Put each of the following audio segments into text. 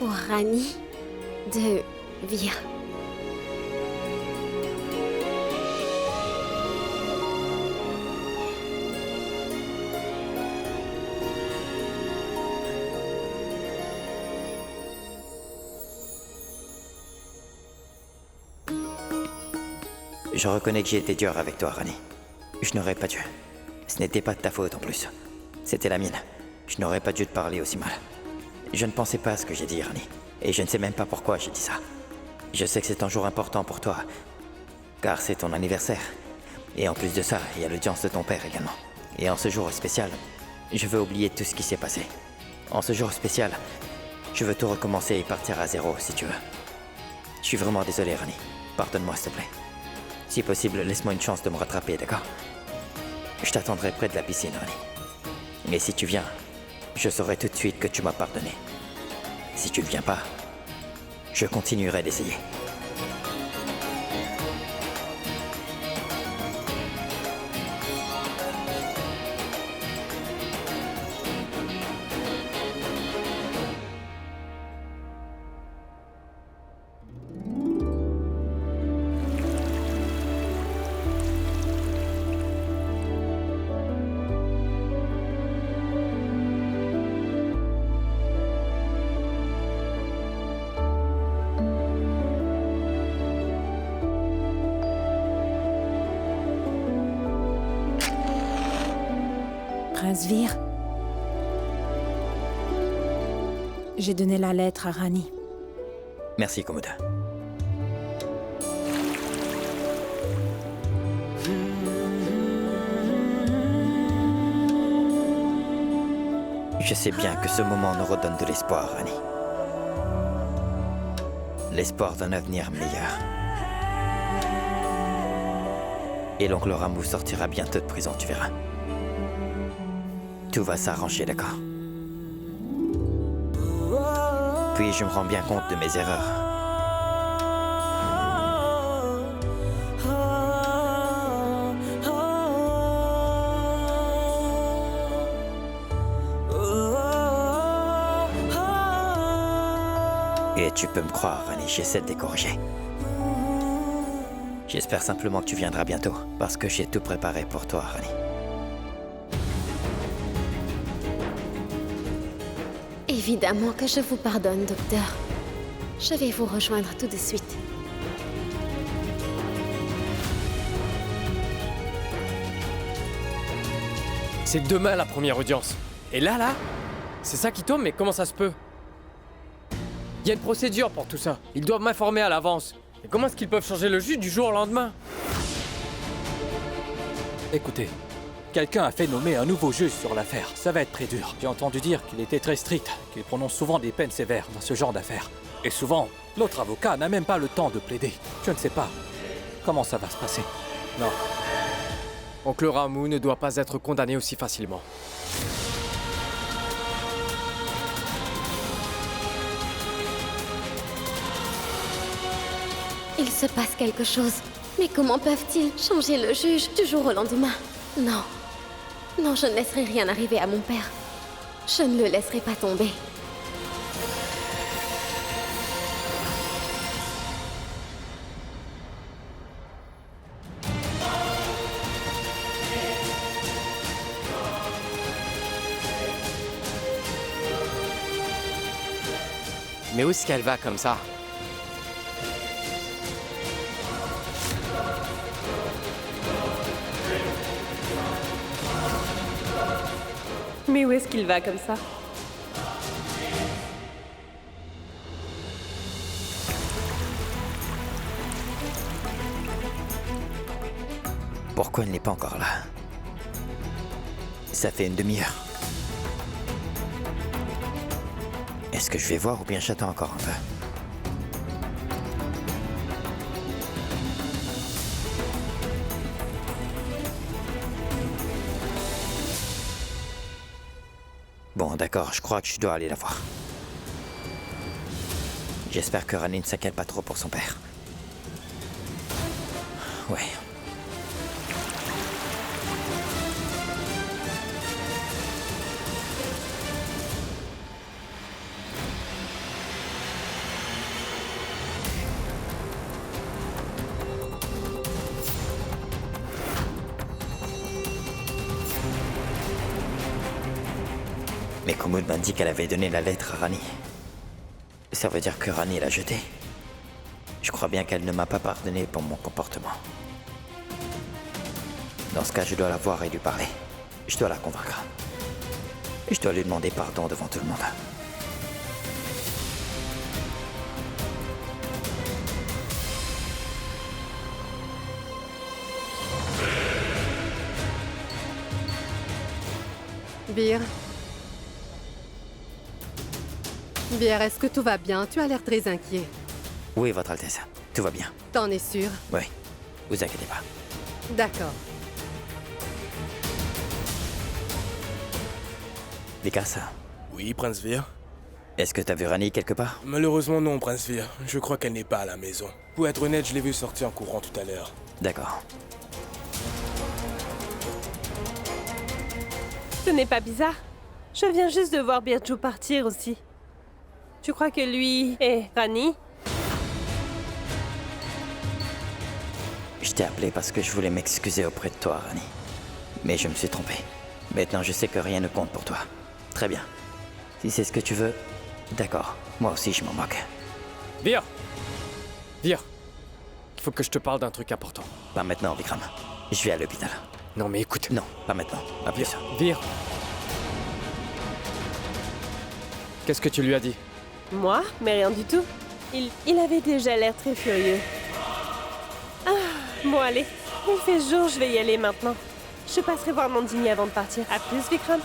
pour Rani de Vir. Je reconnais que j'ai été dur avec toi, Rani. Je n'aurais pas dû. Ce n'était pas de ta faute en plus. C'était la mienne. Je n'aurais pas dû te parler aussi mal. Je ne pensais pas à ce que j'ai dit, Rani. Et je ne sais même pas pourquoi j'ai dit ça. Je sais que c'est un jour important pour toi. Car c'est ton anniversaire. Et en plus de ça, il y a l'audience de ton père également. Et en ce jour spécial, je veux oublier tout ce qui s'est passé. En ce jour spécial, je veux tout recommencer et partir à zéro si tu veux. Je suis vraiment désolé, Rani. Pardonne-moi, s'il te plaît. Si possible, laisse-moi une chance de me rattraper, d'accord? Je t'attendrai près de la piscine, Rani. Mais si tu viens, je saurai tout de suite que tu m'as pardonné. Si tu ne viens pas, je continuerai d'essayer. Prince Vir, j'ai donné la lettre à Rani. Merci, Komoda. Je sais bien que ce moment nous redonne de l'espoir, Rani. L'espoir d'un avenir meilleur. Et l'oncle Ramu sortira bientôt de prison, tu verras. Tout va s'arranger, d'accord? Puis je me rends bien compte de mes erreurs. Et tu peux me croire, Rani, j'essaie de les corriger. J'espère simplement que tu viendras bientôt, parce que j'ai tout préparé pour toi, Rani. Évidemment que je vous pardonne, docteur. Je vais vous rejoindre tout de suite. C'est demain la première audience. Et là, c'est ça qui tombe, mais comment ça se peut? Il y a une procédure pour tout ça. Ils doivent m'informer à l'avance. Et comment est-ce qu'ils peuvent changer le juge du jour au lendemain? Écoutez, quelqu'un a fait nommer un nouveau juge sur l'affaire. Ça va être très dur. J'ai entendu dire qu'il était très strict, qu'il prononce souvent des peines sévères dans ce genre d'affaires. Et souvent, l'autre avocat n'a même pas le temps de plaider. Je ne sais pas comment ça va se passer. Non. Oncle Ramu ne doit pas être condamné aussi facilement. Il se passe quelque chose. Mais comment peuvent-ils changer le juge du jour au lendemain? Non. Non, je ne laisserai rien arriver à mon père. Je ne le laisserai pas tomber. Mais où est-ce qu'elle va comme ça? Mais où est-ce qu'il va comme ça? Pourquoi elle n'est pas encore là? Ça fait une demi-heure. Est-ce que je vais voir ou bien j'attends encore un peu? Bon, d'accord, je crois que je dois aller la voir. J'espère que Rani ne s'inquiète pas trop pour son père. Ouais. Mais Kumud m'a dit qu'elle avait donné la lettre à Rani. Ça veut dire que Rani l'a jetée. Je crois bien qu'elle ne m'a pas pardonné pour mon comportement. Dans ce cas, je dois la voir et lui parler. Je dois la convaincre. Je dois lui demander pardon devant tout le monde. Bir. Bir, est-ce que tout va bien? Tu as l'air très inquiet. Oui, Votre Altesse. Tout va bien. T'en es sûr? Oui. Vous inquiétez pas. D'accord. Vikas, Oui, Prince Vir. est-ce que t'as vu Rani quelque part? Malheureusement non, Prince Vir. Je crois qu'elle n'est pas à la maison. Pour être honnête, je l'ai vue sortir en courant tout à l'heure. D'accord. Ce n'est pas bizarre. Je viens juste de voir Birju partir aussi. Tu crois que lui et Rani? Je t'ai appelé parce que je voulais m'excuser auprès de toi, Rani. Mais je me suis trompé. Maintenant, je sais que rien ne compte pour toi. Très bien. Si c'est ce que tu veux, d'accord. Moi aussi, je m'en moque. Vir! Vir! Il faut que je te parle d'un truc important. Pas maintenant, Vikram. Je vais à l'hôpital. Non mais écoute. Non, pas maintenant. À plus. Vir! Qu'est-ce que tu lui as dit? Moi? Mais rien du tout. Il avait déjà l'air très furieux. Ah, bon allez. Il fait jour, je vais y aller maintenant. Je passerai voir Nandini avant de partir. À plus, Vikram.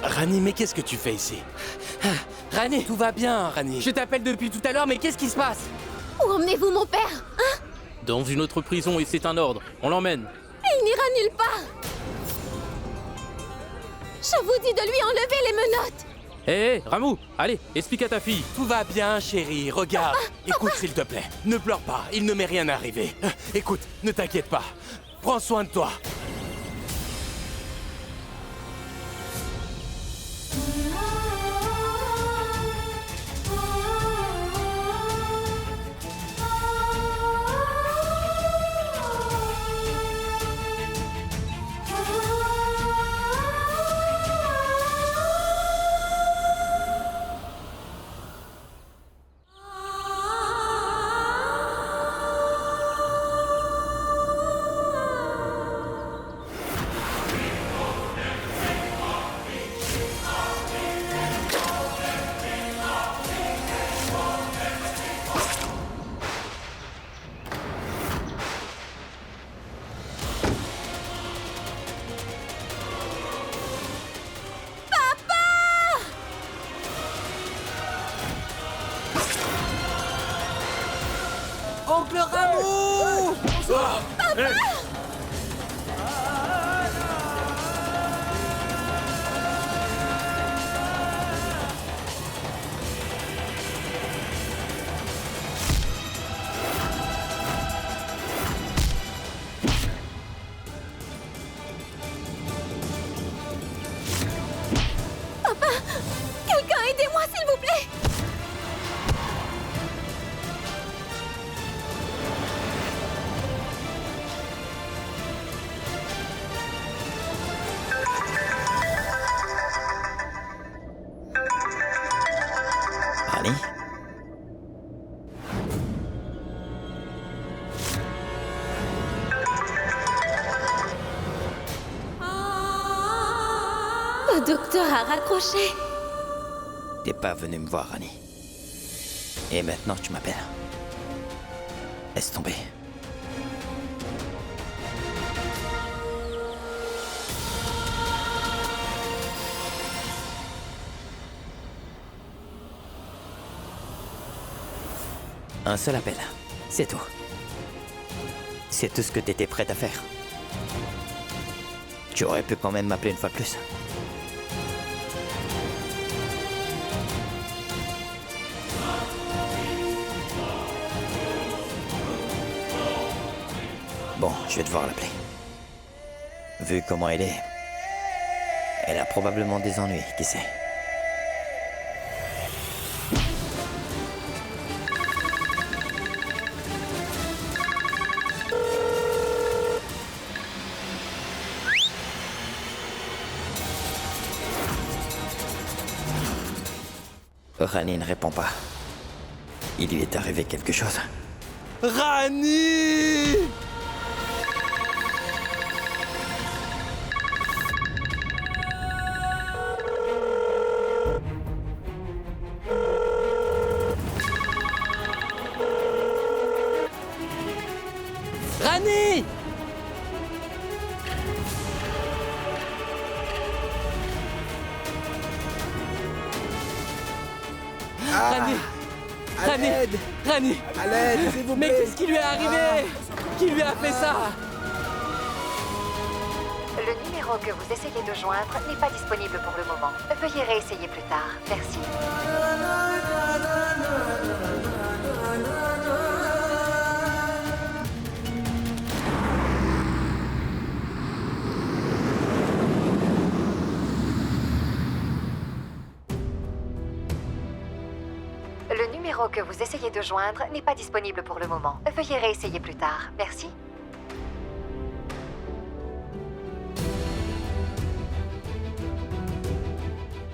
Rani, mais qu'est-ce que tu fais ici? Rani, Tout va bien, Rani. je t'appelle depuis tout à l'heure, mais qu'est-ce qui se passe? Où emmenez-vous mon père? Dans une autre prison et c'est un ordre. On l'emmène. Il n'ira nulle part. Je vous dis de lui enlever les menottes. Hé, Ramou, allez, explique à ta fille. Tout va bien, chérie. Regarde. Écoute, s'il te plaît. Ne pleure pas. Il ne m'est rien arrivé. Écoute, ne t'inquiète pas. Prends soin de toi. Oncle Ramou! Quelqu'un aidez-moi, s'il vous plaît. Rani? Le docteur a raccroché. T'es pas venu me voir, Rani. Et maintenant, tu m'appelles. Laisse tomber. Un seul appel. C'est tout. C'est tout ce que t'étais prête à faire. Tu aurais pu quand même m'appeler une fois de plus. Bon, je vais devoir l'appeler. Vu comment elle est, elle a probablement des ennuis, qui sait. Rani ne répond pas. Il lui est arrivé quelque chose. Rani! Rani! Rani! Rani! Rani! À l'aide, s'il vous Mais plaît. qu'est-ce qui lui est arrivé? Qui lui a fait ça? Le numéro que vous essayez de joindre n'est pas disponible pour le moment. Veuillez réessayer plus tard. Merci. Le numéro que vous essayez de joindre n'est pas disponible pour le moment. Veuillez réessayer plus tard. Merci.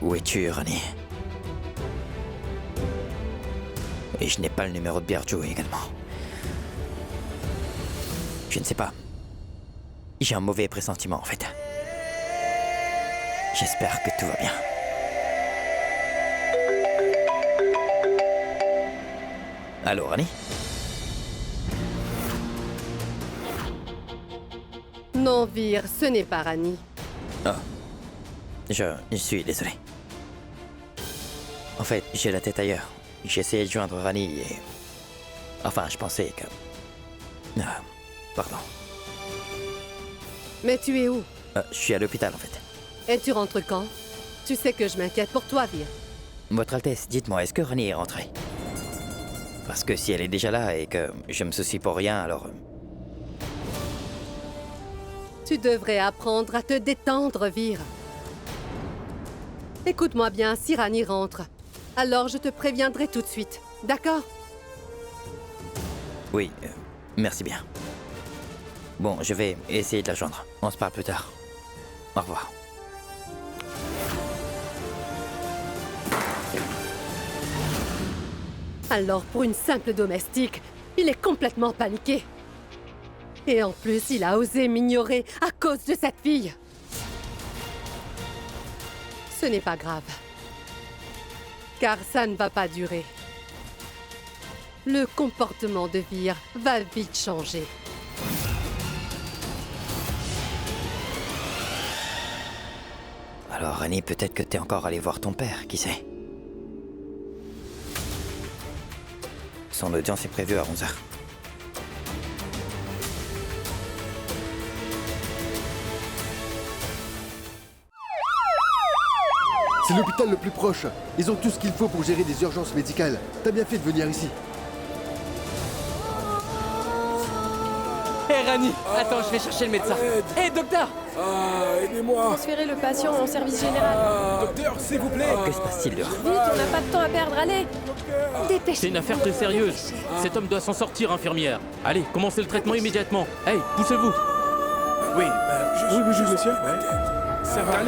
Où es-tu, Rani? Et je n'ai pas le numéro de Biarjo également. Je ne sais pas. J'ai un mauvais pressentiment, en fait. J'espère que tout va bien. Allô, Rani? Non, Vir, ce n'est pas Rani. Oh. Je suis désolé. En fait, j'ai la tête ailleurs. J'ai essayé de joindre Rani et... Enfin, je pensais que... pardon. Mais tu es où? Je suis à l'hôpital, en fait. Et tu rentres quand? Tu sais que je m'inquiète pour toi, Vir. Votre Altesse, dites-moi, est-ce que Rani est rentrée? Parce que si elle est déjà là et que je me soucie pour rien, alors... Tu devrais apprendre à te détendre, Vir. Écoute-moi bien, si Rani rentre, alors je te préviendrai tout de suite, d'accord? Oui, merci bien. Bon, je vais essayer de la joindre. On se parle plus tard. Au revoir. Alors, pour une simple domestique, il est complètement paniqué. Et en plus, il a osé m'ignorer à cause de cette fille. Ce n'est pas grave. Car ça ne va pas durer. Le comportement de Vir va vite changer. Alors, Rani, peut-être que t'es encore allé voir ton père, qui sait? Son audience est prévue à 11h. C'est l'hôpital le plus proche. Ils ont tout ce qu'il faut pour gérer des urgences médicales. T'as bien fait de venir ici. Hé Rani, attends, je vais chercher le médecin. Hé docteur! Aidez-moi. Transférez le patient en service général. Docteur, s'il vous plaît. Que se passe-t-il dehors? Vite, on n'a pas de temps à perdre, allez. C'est une affaire très sérieuse. Cet homme doit s'en sortir, infirmière. Allez, commencez le traitement immédiatement. Hey, poussez-vous. Oui, oui, monsieur. Ça va.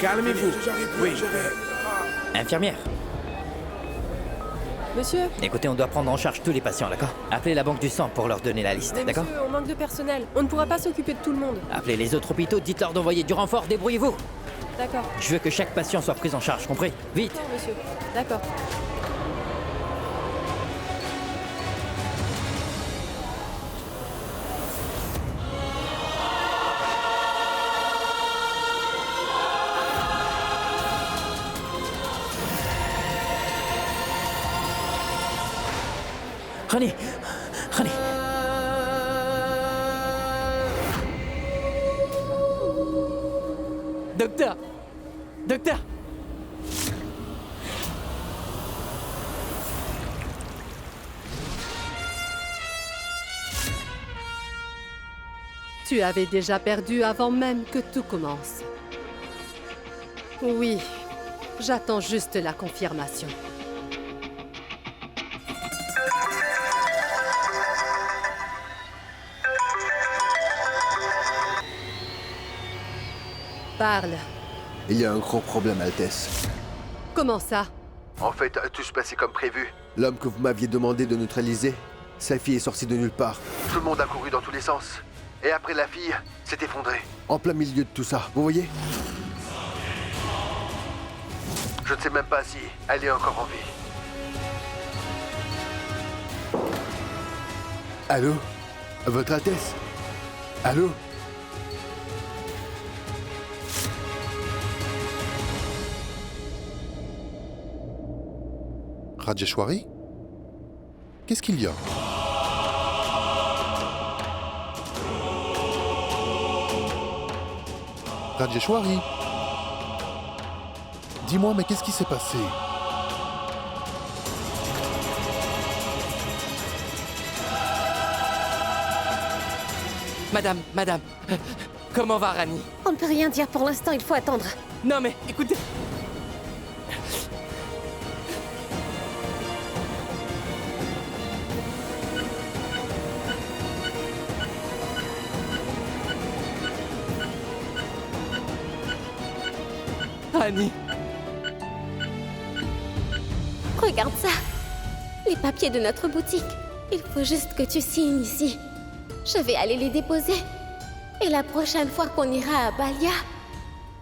Calmez-vous. Oui. Infirmière, Monsieur, écoutez, on doit prendre en charge tous les patients, d'accord? Appelez la banque du sang pour leur donner la liste, mais d'accord? monsieur, on manque de personnel. On ne pourra pas s'occuper de tout le monde. Appelez les autres hôpitaux, dites-leur d'envoyer du renfort, débrouillez-vous! D'accord. Je veux que chaque patient soit pris en charge, compris? Vite! D'accord, monsieur. D'accord. Rani! Rani! Docteur! Docteur! Tu avais déjà perdu avant même que tout commence. Oui, j'attends juste la confirmation. Parle. Il y a un gros problème, Altesse. Comment ça? En fait, tout se passait comme prévu. L'homme que vous m'aviez demandé de neutraliser, sa fille est sortie de nulle part. Tout le monde a couru dans tous les sens. Et après, la fille s'est effondrée. En plein milieu de tout ça, vous voyez? Je ne sais même pas si elle est encore en vie. Allô? Votre Altesse? Allô? Rajeshwari? Qu'est-ce qu'il y a? Rajeshwari? Dis-moi, mais qu'est-ce qui s'est passé? Madame, comment va Rani? On ne peut rien dire pour l'instant, il faut attendre. Non mais, écoutez... Rani. Regarde ça. Les papiers de notre boutique. Il faut juste que tu signes ici. Je vais aller les déposer. Et la prochaine fois qu'on ira à Balia,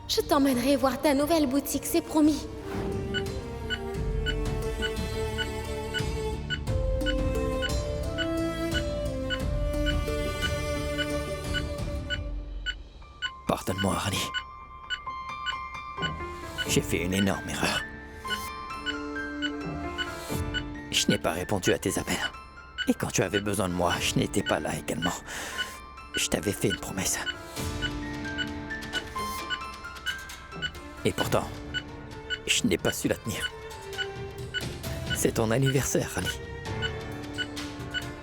je t'emmènerai voir ta nouvelle boutique, c'est promis. Pardonne-moi, Rani. J'ai fait une énorme erreur. Je n'ai pas répondu à tes appels. Et quand tu avais besoin de moi, je n'étais pas là également. Je t'avais fait une promesse. Et pourtant, je n'ai pas su la tenir. C'est ton anniversaire, Rani.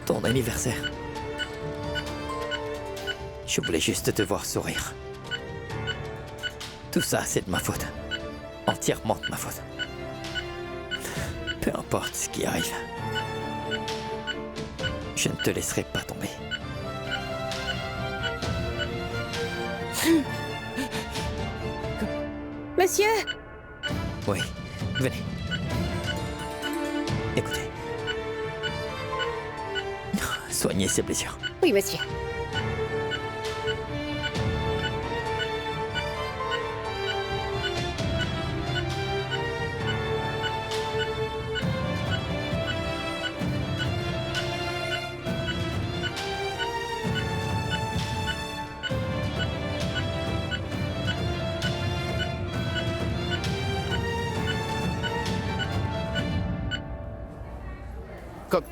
Ton anniversaire. Je voulais juste te voir sourire. Tout ça, c'est de ma faute. Entièrement de ma faute. Peu importe ce qui arrive. Je ne te laisserai pas tomber. Monsieur! Oui, venez. Écoutez. Soignez ses blessures. Oui, monsieur.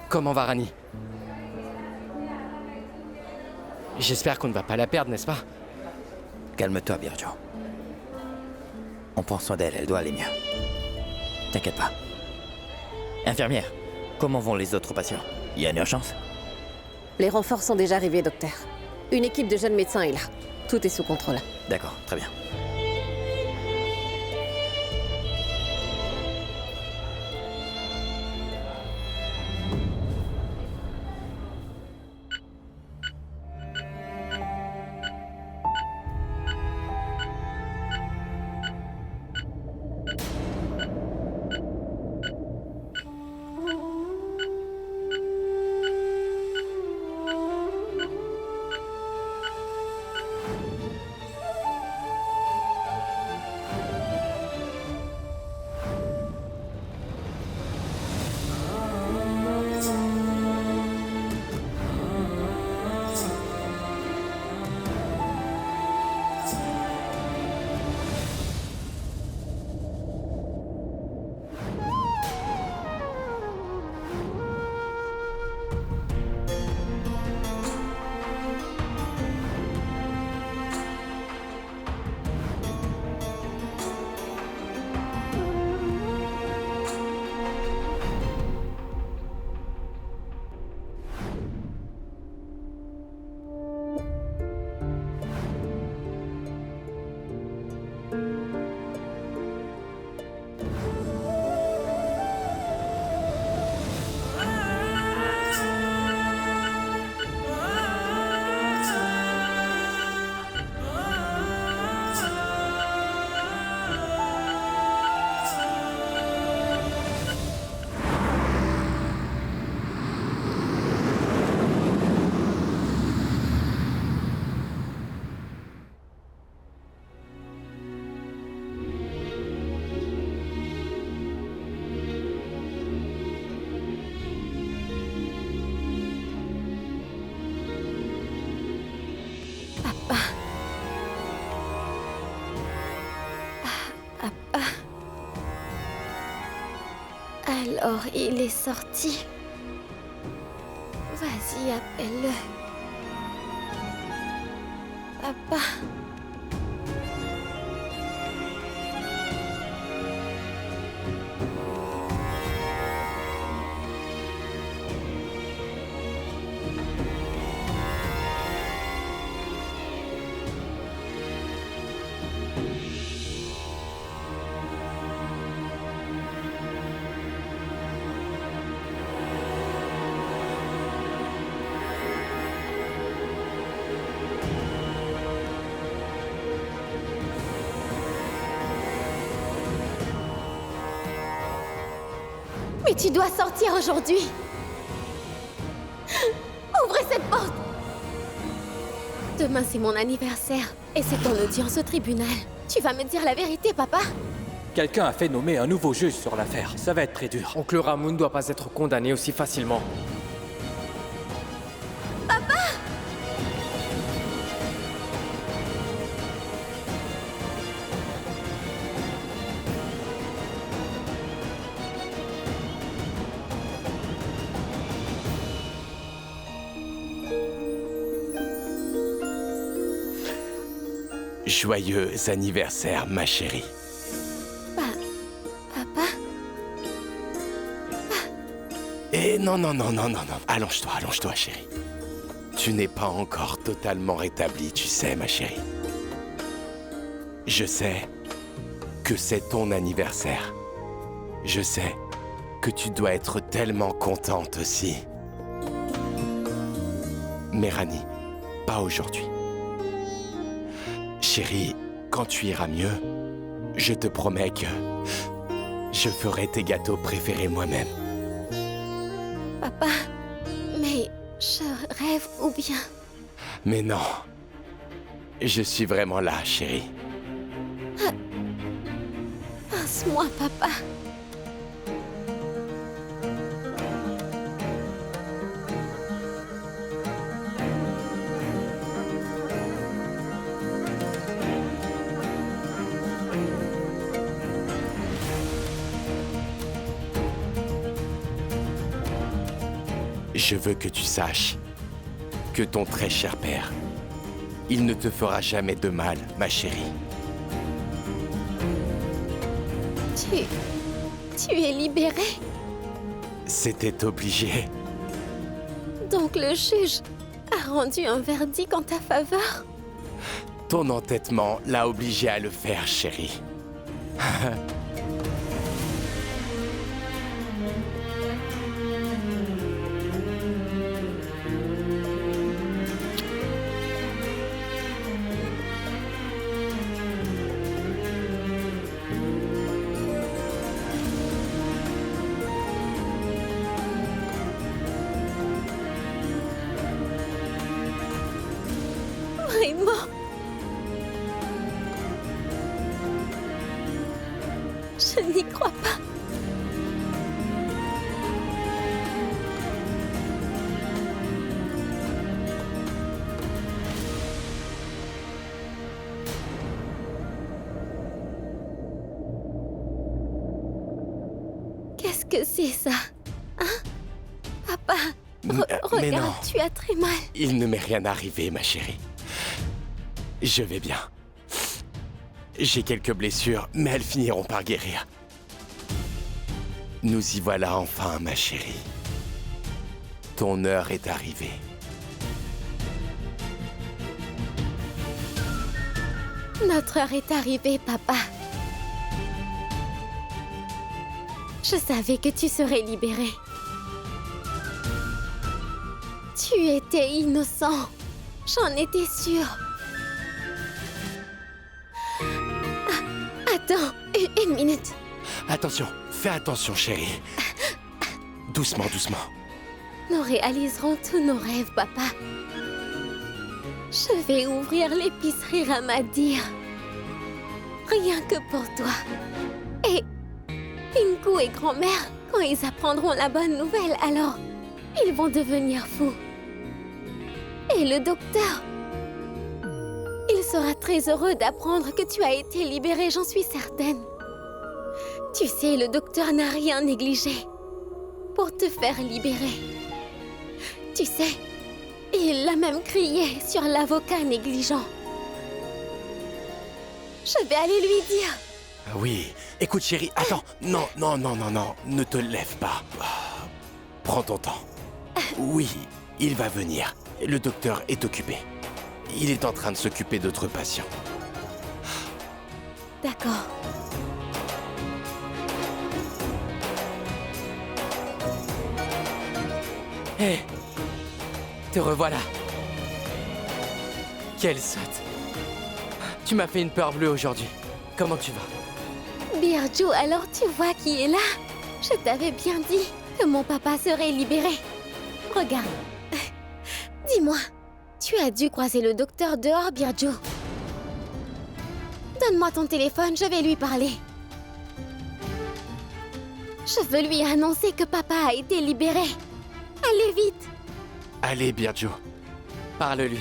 Comment va Rani? J'espère qu'on ne va pas la perdre, n'est-ce pas? Calme-toi, Birjo. On prend soin d'elle, elle doit aller mieux. T'inquiète pas. Infirmière, comment vont les autres patients? Il y a une urgence? Les renforts sont déjà arrivés, docteur. Une équipe de jeunes médecins est là. Tout est sous contrôle. D'accord, très bien. Alors, il est sorti. Vas-y, appelle-le. Papa. Mais tu dois sortir aujourd'hui. Ouvrez cette porte. Demain, c'est mon anniversaire. Et c'est ton audience au tribunal. Tu vas me dire la vérité, papa? Quelqu'un a fait nommer un nouveau juge sur l'affaire. Ça va être très dur. Oncle Ramon ne doit pas être condamné aussi facilement. Papa! Joyeux anniversaire, ma chérie. Papa? Eh non. Allonge-toi, chérie. Tu n'es pas encore totalement rétablie, tu sais, ma chérie. Je sais que c'est ton anniversaire. Je sais que tu dois être tellement contente aussi. Mais Rani, pas aujourd'hui. Chérie, quand tu iras mieux, je te promets que je ferai tes gâteaux préférés moi-même. Papa, mais je rêve ou bien... Mais non, je suis vraiment là, chérie. Pince-moi, papa. Je veux que tu saches que ton très cher père, il ne te fera jamais de mal, ma chérie. Tu es libéré? C'était obligé. Donc le juge a rendu un verdict en ta faveur? Ton entêtement l'a obligé à le faire, chérie. Vraiment? Je n'y crois pas. Qu'est-ce que c'est ça? Hein? Papa, Mais regarde, non. tu as très mal. Il ne m'est rien arrivé, ma chérie. Je vais bien. J'ai quelques blessures, mais elles finiront par guérir. Nous y voilà enfin, ma chérie. Ton heure est arrivée. Notre heure est arrivée, papa. Je savais que tu serais libéré. Tu étais innocent. J'en étais sûre. Attends, une minute. Attention, fais attention, chérie. Doucement, doucement. Nous réaliserons tous nos rêves, papa. Je vais ouvrir l'épicerie Ramadir. Rien que pour toi. Et Pinku et grand-mère, quand ils apprendront la bonne nouvelle, alors ils vont devenir fous. Et le docteur, il sera très heureux d'apprendre que tu as été libérée, j'en suis certaine. Tu sais, le docteur n'a rien négligé. pour te faire libérer. Tu sais, il a même crié sur l'avocat négligent. Je vais aller lui dire. Oui. Écoute, chérie, attends. Non, ne te lève pas. Prends ton temps. Oui, il va venir. Le docteur est occupé. Il est en train de s'occuper d'autres patients. D'accord. Hé, te revoilà. Quelle sotte. Tu m'as fait une peur bleue aujourd'hui. Comment tu vas? Birju, alors tu vois qui est là? Je t'avais bien dit que mon papa serait libéré. Regarde. Dis-moi, tu as dû croiser le docteur dehors, Birju. Donne-moi ton téléphone, je vais lui parler. Je veux lui annoncer que papa a été libéré. Allez vite. Allez, Birju. Parle-lui.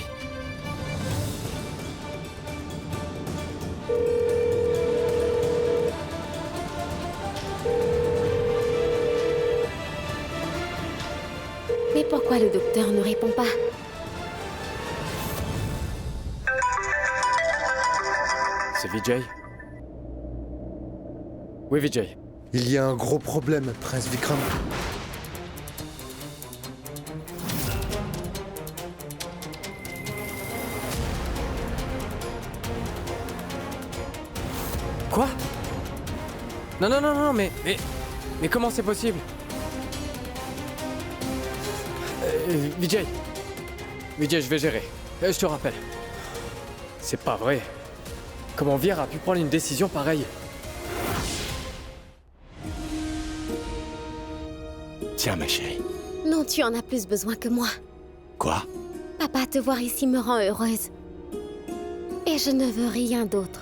Mais pourquoi le docteur ne répond pas? C'est Vijay? Oui, Vijay. Il y a un gros problème, Prince Vikram. Quoi? Non, mais comment c'est possible? Vijay, je vais gérer. Je te rappelle. C'est pas vrai. Comment Vir a pu prendre une décision pareille? Tiens, ma chérie. Non, tu en as plus besoin que moi. Quoi? Papa, te voir ici me rend heureuse. Et je ne veux rien d'autre.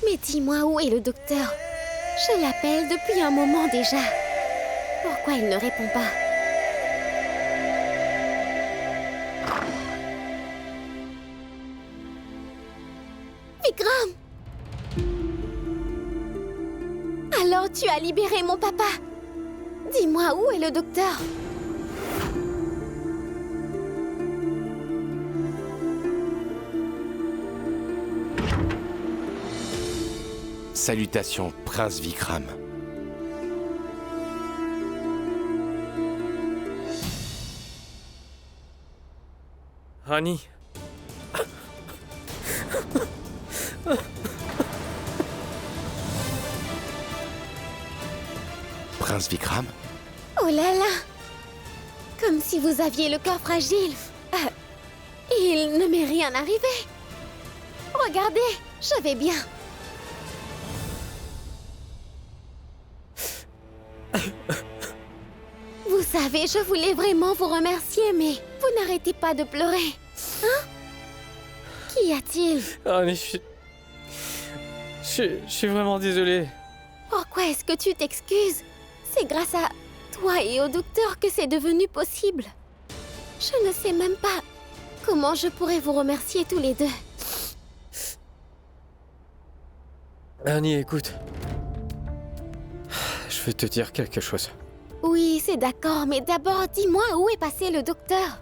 Mais dis-moi, où est le docteur? Je l'appelle depuis un moment déjà. Pourquoi il ne répond pas? Vikram! Alors tu as libéré mon papa? Dis-moi, où est le docteur? Salutations, Prince Vikram. Rani. Prince Vikram? Oh là là! Comme si vous aviez le cœur fragile. Il ne m'est rien arrivé. Regardez, je vais bien. Vous savez, je voulais vraiment vous remercier, mais vous n'arrêtez pas de pleurer. Hein? Qu'y a-t-il? Rani, je suis vraiment désolé. Pourquoi est-ce que tu t'excuses? C'est grâce à toi et au docteur que c'est devenu possible. Je ne sais même pas comment je pourrais vous remercier tous les deux. Rani, écoute. Je vais te dire quelque chose. Oui, c'est d'accord, mais d'abord, dis-moi où est passé le docteur?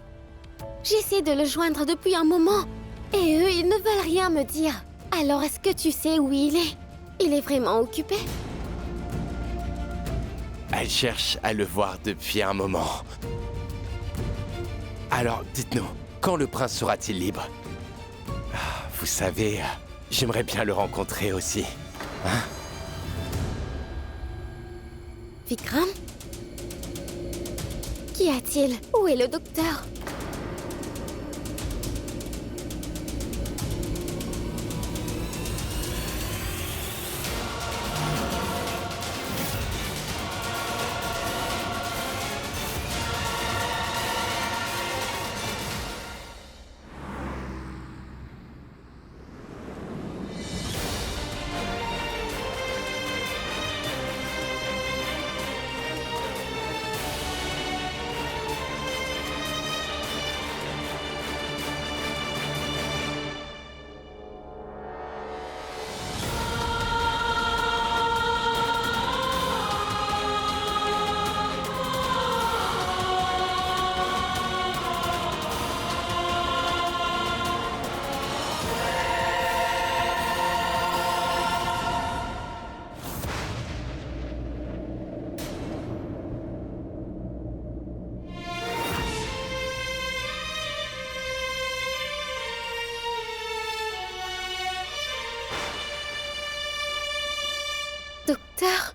J'essaie de le joindre depuis un moment, et eux, ils ne veulent rien me dire. Alors, est-ce que tu sais où il est? Il est vraiment occupé? Elle cherche à le voir depuis un moment. Alors, dites-nous, quand le prince sera-t-il libre? Vous savez, j'aimerais bien le rencontrer aussi. Hein? Vikram? Qu'y a-t-il? Où est le docteur? Docteur?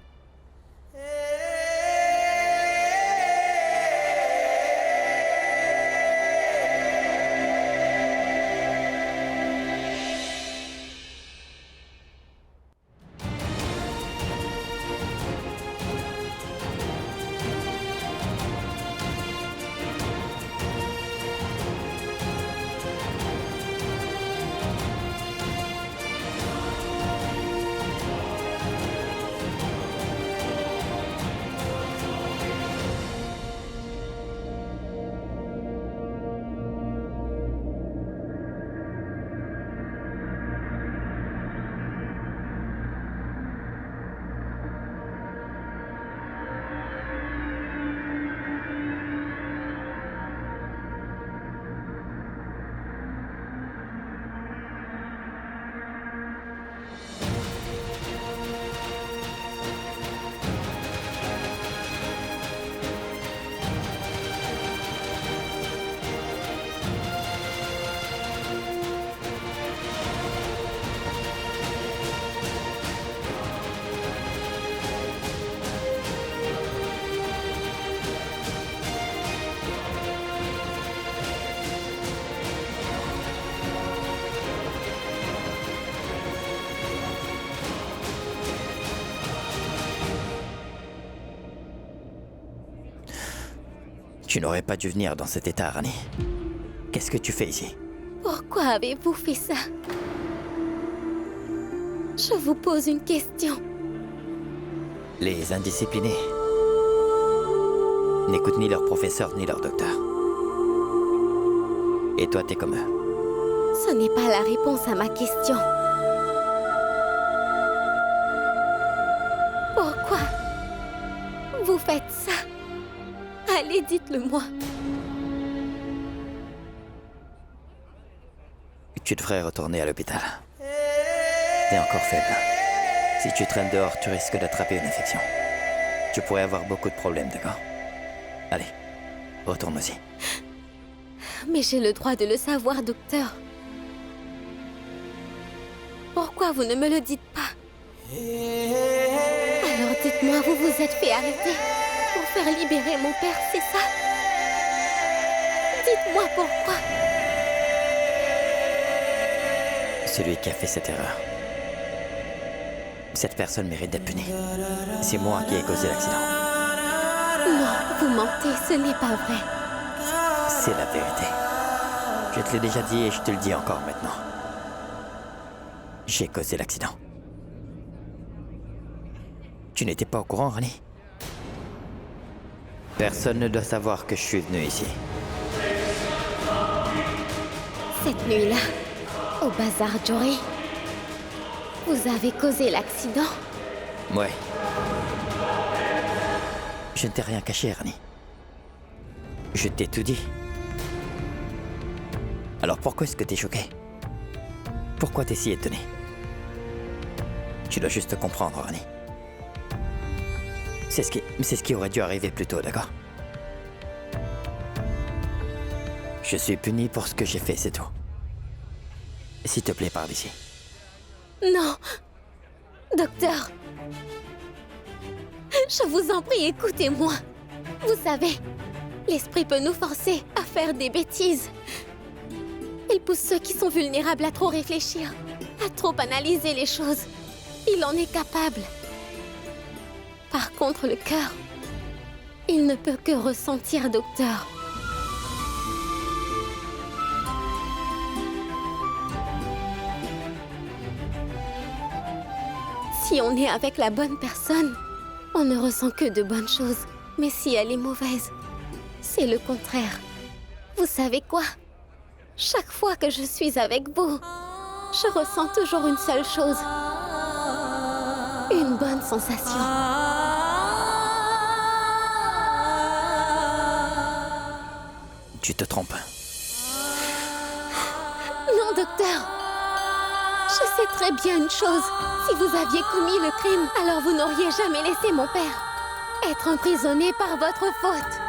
Tu n'aurais pas dû venir dans cet état, Rani. Qu'est-ce que tu fais ici? Pourquoi avez-vous fait ça? Je vous pose une question. Les indisciplinés n'écoutent ni leur professeur ni leur docteur. Et toi, t'es comme eux. Ce n'est pas la réponse à ma question. Pourquoi vous faites ça? Allez, dites-le-moi. Tu devrais retourner à l'hôpital. T'es encore faible. Si tu traînes dehors, tu risques d'attraper une infection. Tu pourrais avoir beaucoup de problèmes, d'accord? Allez, retourne aussi. Mais j'ai le droit de le savoir, docteur. Pourquoi vous ne me le dites pas? Alors dites-moi, vous vous êtes fait arrêter pour faire libérer mon père, c'est ça? Dites-moi pourquoi. Celui qui a fait cette erreur. Cette personne mérite d'être punie. C'est moi qui ai causé l'accident. Non, vous mentez, ce n'est pas vrai. C'est la vérité. Je te l'ai déjà dit et je te le dis encore maintenant. J'ai causé l'accident. Tu n'étais pas au courant, Rani? Personne ne doit savoir que je suis venu ici. Cette nuit-là, au bazar Jory, vous avez causé l'accident? Ouais. Je ne t'ai rien caché, Rani. Je t'ai tout dit. Alors pourquoi est-ce que t'es choqué? Pourquoi t'es si étonné? Tu dois juste comprendre, Rani. C'est ce qui aurait dû arriver plus tôt, d'accord? Je suis puni pour ce que j'ai fait, c'est tout. S'il te plaît, pars d'ici. Non! Docteur! Je vous en prie, écoutez-moi. Vous savez, l'esprit peut nous forcer à faire des bêtises. Il pousse ceux qui sont vulnérables à trop réfléchir, à trop analyser les choses. Il en est capable. Par contre, le cœur, il ne peut que ressentir, docteur. Si on est avec la bonne personne, on ne ressent que de bonnes choses. Mais si elle est mauvaise, c'est le contraire. Vous savez quoi? Chaque fois que je suis avec vous, je ressens toujours une seule chose. Une bonne sensation. Tu te trompes. Non, docteur. Je sais très bien une chose. Si vous aviez commis le crime, alors vous n'auriez jamais laissé mon père être emprisonné par votre faute.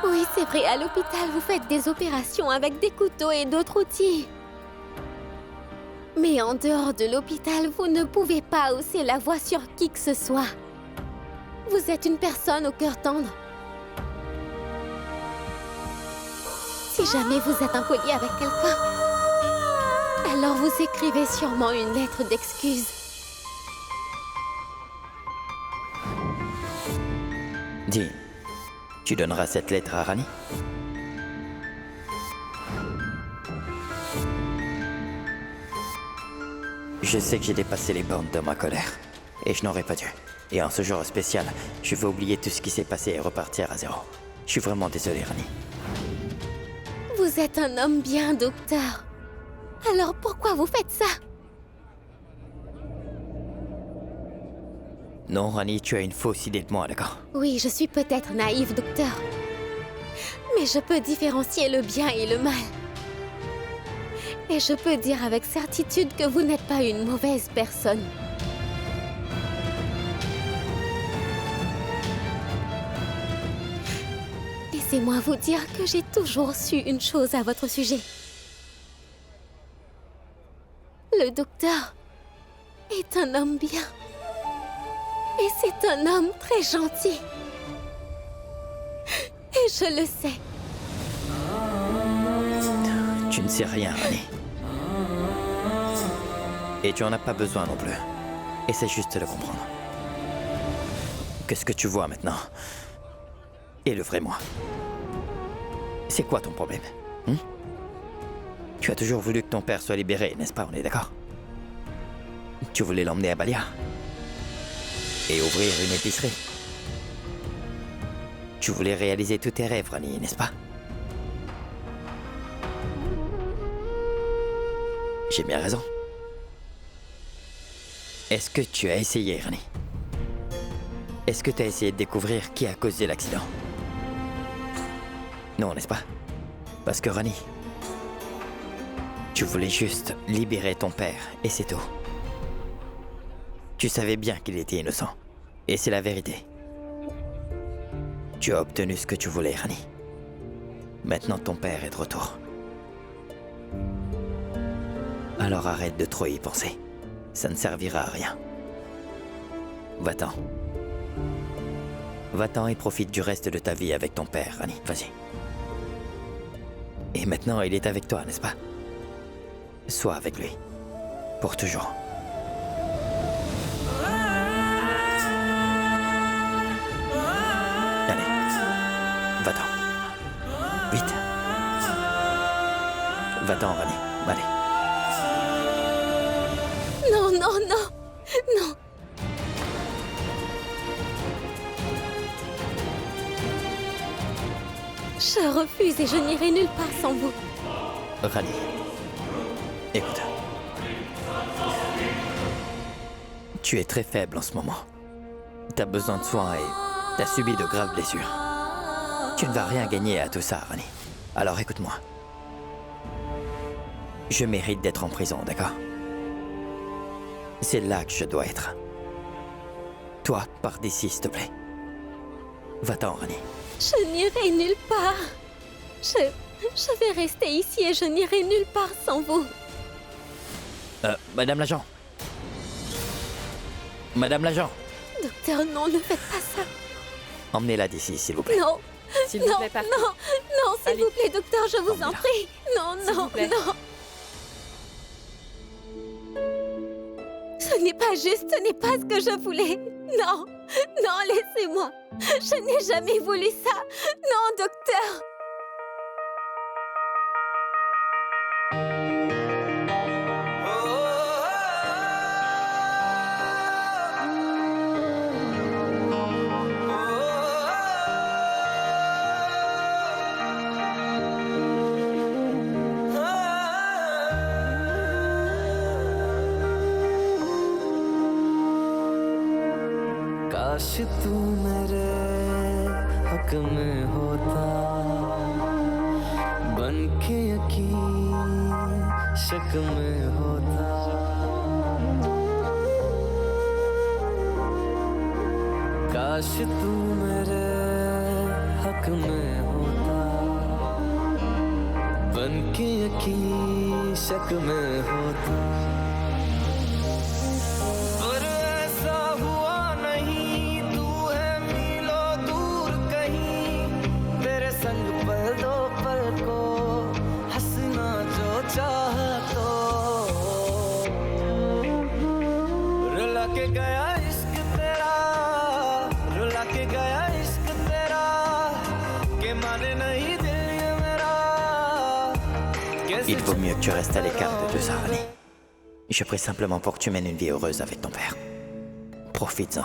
Oui, c'est vrai, à l'hôpital, vous faites des opérations avec des couteaux et d'autres outils. Mais en dehors de l'hôpital, vous ne pouvez pas hausser la voix sur qui que ce soit. Vous êtes une personne au cœur tendre. Si jamais vous êtes impoli avec quelqu'un, alors vous écrivez sûrement une lettre d'excuse. Dis, tu donneras cette lettre à Rani? Je sais que j'ai dépassé les bornes de ma colère. Et je n'aurais pas dû. Et en ce jour spécial, je veux oublier tout ce qui s'est passé et repartir à zéro. Je suis vraiment désolé, Rani. Vous êtes un homme bien, docteur. Alors pourquoi vous faites ça? Non, Rani, tu as une fausse idée de moi, d'accord? Oui, je suis peut-être naïve, docteur. Mais je peux différencier le bien et le mal. Et je peux dire avec certitude que vous n'êtes pas une mauvaise personne. Laissez-moi vous dire que j'ai toujours su une chose à votre sujet. Le docteur est un homme bien. Et c'est un homme très gentil. Et je le sais. Tu ne sais rien, Rani. Et tu en as pas besoin non plus. Essaie juste de le comprendre. Que ce que tu vois maintenant est le vrai moi. C'est quoi ton problème? Tu as toujours voulu que ton père soit libéré, n'est-ce pas? On est d'accord? Tu voulais l'emmener à Balia et ouvrir une épicerie. Tu voulais réaliser tous tes rêves, Rani, n'est-ce pas? J'ai bien raison. Est-ce que tu as essayé, Rani? Est-ce que tu as essayé de découvrir qui a causé l'accident? Non, n'est-ce pas? Parce que Rani, tu voulais juste libérer ton père, et c'est tout. Tu savais bien qu'il était innocent. Et c'est la vérité. Tu as obtenu ce que tu voulais, Rani. Maintenant, ton père est de retour. Alors arrête de trop y penser. Ça ne servira à rien. Va-t'en. Va-t'en et profite du reste de ta vie avec ton père, Rani. Vas-y. Et maintenant, il est avec toi, n'est-ce pas? Sois avec lui. Pour toujours. Allez. Va-t'en. Vite. Va-t'en, Rani. Allez. Non, non, non. Non. Je refuse et je n'irai nulle part sans vous. Rani. Écoute. Tu es très faible en ce moment. T'as besoin de soins et t'as subi de graves blessures. Tu ne vas rien gagner à tout ça, Rani. Alors écoute-moi. Je mérite d'être en prison, d'accord? C'est là que je dois être. Toi, pars d'ici, s'il te plaît. Va-t'en, Rani. Je n'irai nulle part. Je vais rester ici et je n'irai nulle part sans vous. Madame l'agent. Madame l'agent. Docteur, non, ne faites pas ça. Emmenez-la d'ici, s'il vous plaît. Non. S'il vous plaît, partez. Non, non, s'il Allez. vous plaît, docteur, je vous en prie. Non, S'il non, vous plaît. non. Ce n'est pas juste, ce n'est pas ce que je voulais. Non, non, laissez-moi. Je n'ai jamais voulu ça. Non, docteur. काश तू मेरे हक में होता बन के यकीन शक में होता काश तू मेरे हक में होता बन के यकीन शक में होता Il vaut mieux que tu restes à l'écart de tout ça, Rani. Je prie simplement pour que tu mènes une vie heureuse avec ton père. Profites-en.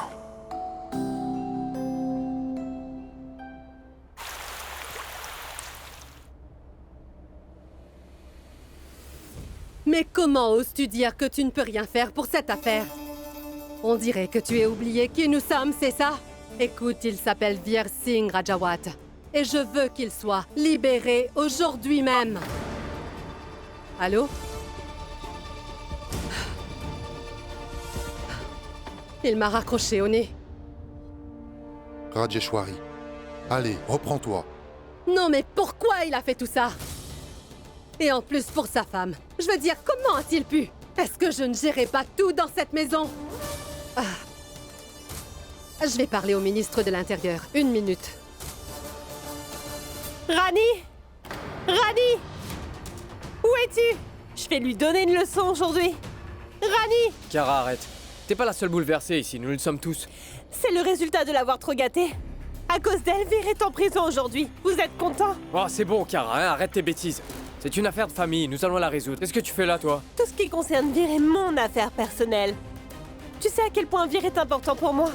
Mais comment oses-tu dire que tu ne peux rien faire pour cette affaire? On dirait que tu es oublié qui nous sommes, c'est ça? Écoute, il s'appelle Veer Singh Rajawat. Et je veux qu'il soit libéré aujourd'hui même. Allô? Il m'a raccroché au nez. Rajeshwari, allez, reprends-toi. Non mais pourquoi il a fait tout ça? Et en plus pour sa femme. Je veux dire, comment a-t-il pu? Est-ce que je ne gérais pas tout dans cette maison? Je vais parler au ministre de l'Intérieur. 1 minute. Rani! Rani! Où es-tu? Je vais lui donner une leçon aujourd'hui. Rani! Kara, arrête. T'es pas la seule bouleversée ici, nous le sommes tous. C'est le résultat de l'avoir trop gâtée. À cause d'elle, Veer est en prison aujourd'hui. Vous êtes content? Oh, c'est bon, Kara, hein, arrête tes bêtises. C'est une affaire de famille, nous allons la résoudre. Qu'est-ce que tu fais là, toi? Tout ce qui concerne Veer est mon affaire personnelle. Tu sais à quel point Veer est important pour moi?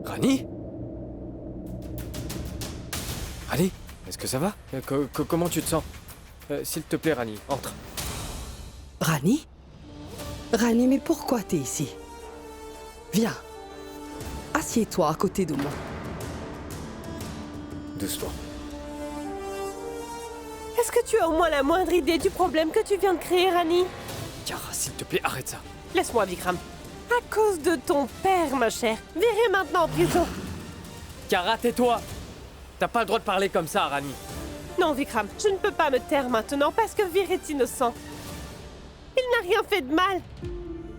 Rani? Rani? Est-ce que ça va? Comment tu te sens? S'il te plaît, Rani, entre. Rani? Rani, mais pourquoi t'es ici? Viens. Assieds-toi à côté de moi. Doucement. Est-ce que tu as au moins la moindre idée du problème que tu viens de créer, Rani? Kara, s'il te plaît, arrête ça. Laisse-moi, Vikram. À cause de ton père, ma chère. Veer est maintenant en prison. Kara, tais-toi! T'as pas le droit de parler comme ça, Rani. Non, Vikram, je ne peux pas me taire maintenant parce que Veer est innocent. Il n'a rien fait de mal.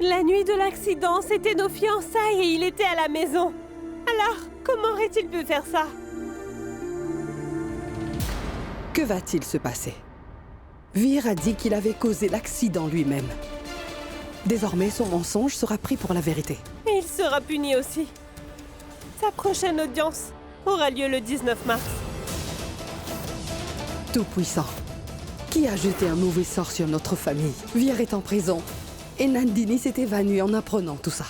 La nuit de l'accident, c'était nos fiançailles et il était à la maison. Alors, comment aurait-il pu faire ça? Que va-t-il se passer? Veer a dit qu'il avait causé l'accident lui-même. Désormais, son mensonge sera pris pour la vérité. Et il sera puni aussi. Sa prochaine audience aura lieu le 19 mars. Tout-puissant, qui a jeté un mauvais sort sur notre famille? Veer est en prison et Nandini s'est évanouie en apprenant tout ça.